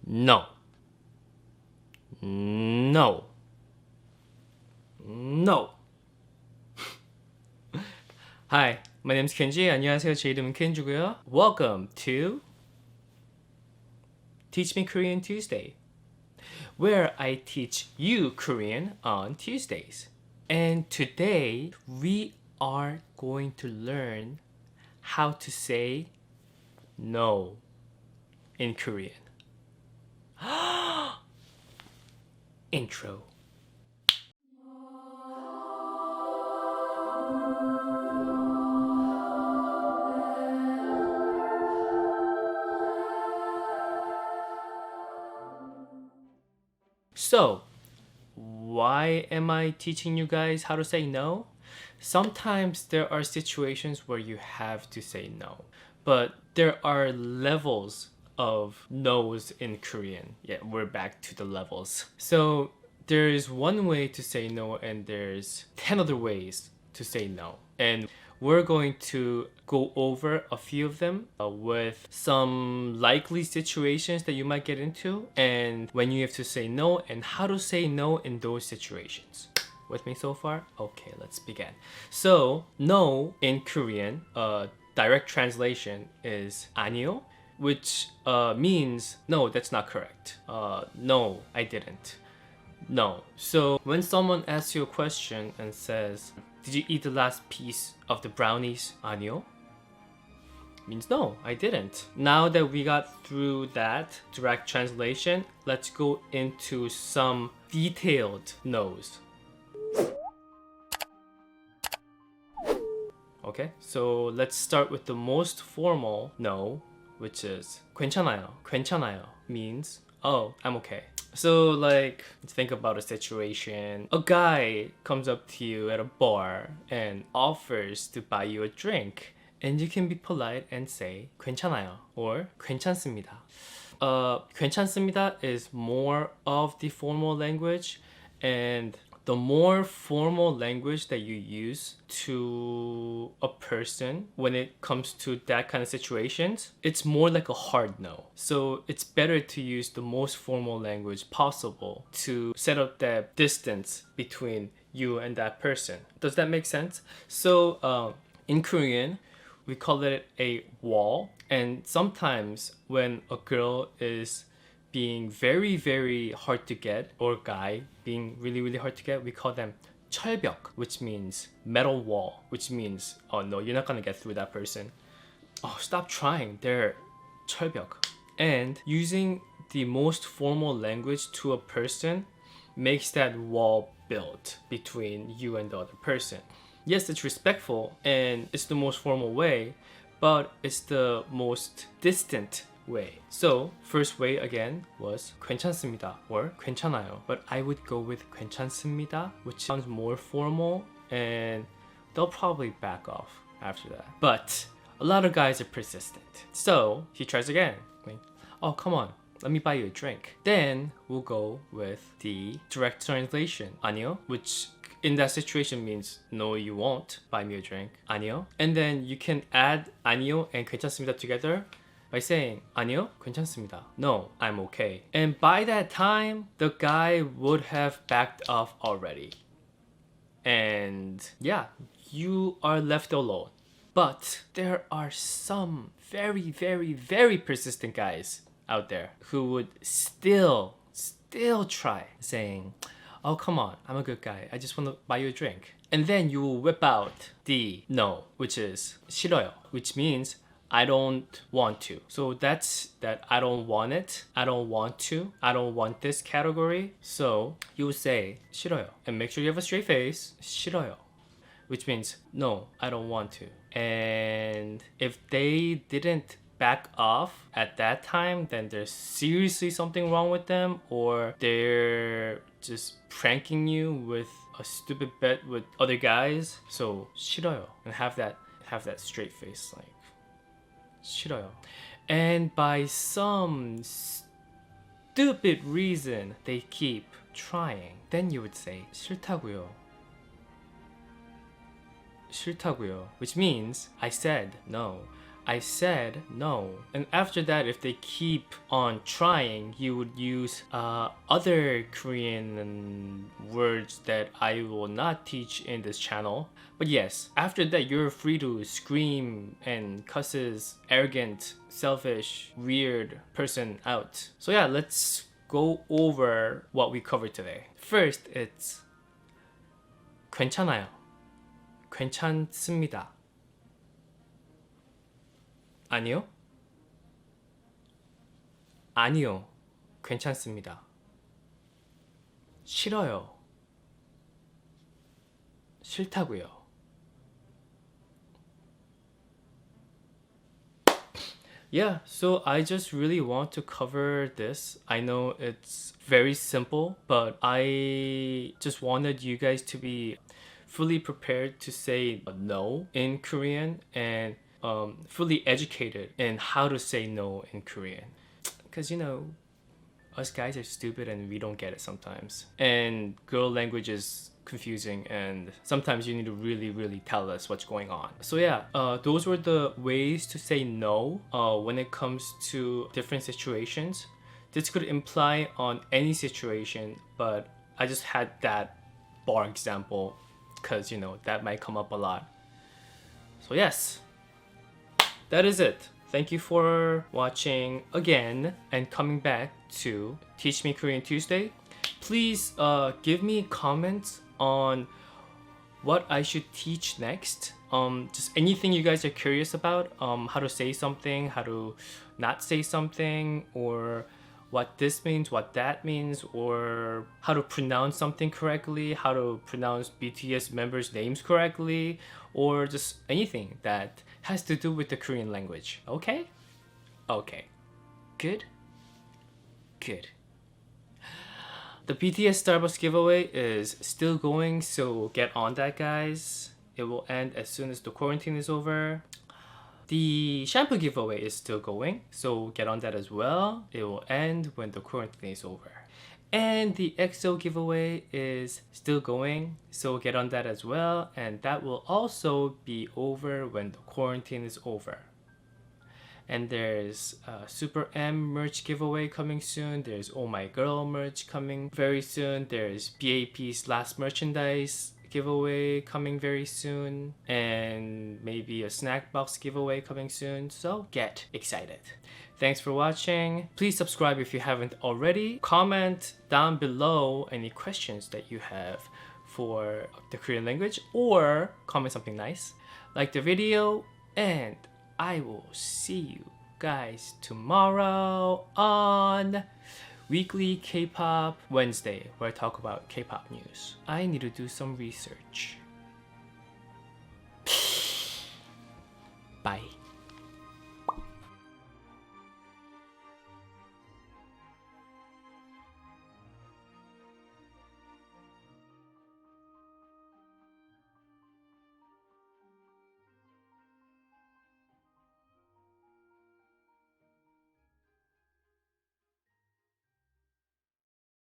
No. No. No. Hi, my name's Kenji. 안녕하세요. 제 이름은 켄지고요. Welcome to Teach Me Korean Tuesday, where I teach you Korean on Tuesdays. And today we are going to learn how to say no in Korean. Intro. So, why am I teaching you guys how to say no? Sometimes there are situations where you have to say no, but there are levels of no's in Korean. Yeah, we're back to the levels. So, there's one way to say no, and there's 10 other ways to say no. And we're going to go over a few of them with some likely situations that you might get into and when you have to say no and how to say no in those situations. With me so far? Okay, let's begin. So, no in Korean, direct translation is 아니요, which means no, that's not correct. No, I didn't. No. So when someone asks you a question and says, did you eat the last piece of the brownies? 아니요. Means no, I didn't. Now that we got through that direct translation, let's go into some detailed no's. Okay, so let's start with the most formal no, which is 괜찮아요. 괜찮아요 means, oh, I'm okay. So like, think about a situation. A guy comes up to you at a bar and offers to buy you a drink. And you can be polite and say 괜찮아요 or 괜찮습니다. 괜찮습니다 is more of the formal language, and the more formal language that you use to a person when it comes to that kind of situations, it's more like a hard no. So it's better to use the most formal language possible to set up that distance between you and that person. Does that make sense? So in Korean, we call it a wall. And sometimes when a girl is being very, very hard to get, or guy being really, really hard to get, we call them 철벽, which means metal wall, which means, oh no, you're not gonna get through that person. Oh, stop trying, they're 철벽. And using the most formal language to a person makes that wall built between you and the other person. Yes, it's respectful and it's the most formal way, but it's the most distant way. So first way again was 괜찮습니다 or 괜찮아요, but I would go with 괜찮습니다, which sounds more formal, and they'll probably back off after that. But a lot of guys are persistent, so he tries again. Like, oh, come on, let me buy you a drink. Then we'll go with the direct translation 아니요, which in that situation means no, you won't buy me a drink. 아니요. And then you can add 아니요 and 괜찮습니다 together by saying 아니요, 괜찮습니다. No, I'm okay. And by that time, the guy would have backed off already. And yeah, you are left alone. But there are some very, very, very persistent guys out there who would still try saying, oh, come on, I'm a good guy. I just want to buy you a drink. And then you will whip out the no, which is 싫어요, which means I don't want to. So that's that I don't want it, I don't want to, I don't want this category. So you will say 싫어요. And make sure you have a straight face. 싫어요. Which means no, I don't want to. And if they didn't back off at that time, then there's seriously something wrong with them, or they're just pranking you with a stupid bet with other guys. So 싫어요, and have that straight face, like 싫어요. And by some stupid reason they keep trying, then you would say 싫다고요. 싫다고요, which means I said no. I said no. And after that, if they keep on trying, you would use other Korean words that I will not teach in this channel. But yes, after that, you're free to scream and cusses arrogant, selfish, weird person out. So yeah, let's go over what we covered today. First, it's 괜찮아요. 괜찮습니다. 아니요? 아니요. 괜찮습니다. 싫어요. 싫다고요. Yeah, so I just really want to cover this. I know it's very simple, but I just wanted you guys to be fully prepared to say no in Korean and fully educated in how to say no in Korean. Because, you know, us guys are stupid and we don't get it sometimes. And girl language is confusing and sometimes you need to really tell us what's going on. So yeah, those were the ways to say no when it comes to different situations. This could imply on any situation, but I just had that bar example because, you know, that might come up a lot. So yes, that is it. Thank you for watching again and coming back to Teach Me Korean Tuesday. Please give me comments on what I should teach next. Just anything you guys are curious about, how to say something, how to not say something, or what this means, what that means, or how to pronounce something correctly, how to pronounce BTS members' names correctly, or just anything that has to do with the Korean language. Okay? Okay. Good? Good. The BTS Starbucks giveaway is still going, so get on that, guys. It will end as soon as the quarantine is over. The shampoo giveaway is still going, so get on that as well. It will end when the quarantine is over. And the EXO giveaway is still going, so get on that as well. And that will also be over when the quarantine is over. And there's Super M merch giveaway coming soon. There's Oh My Girl merch coming very soon. There's BAP's last merchandise giveaway coming very soon. And maybe a snack box giveaway coming soon. So get excited. Thanks for watching. Please subscribe if you haven't already. Comment down below any questions that you have for the Korean language or comment something nice. Like the video, and I will see you guys tomorrow on Weekly K-Pop Wednesday, where I talk about K-pop news. I need to do some research. Bye.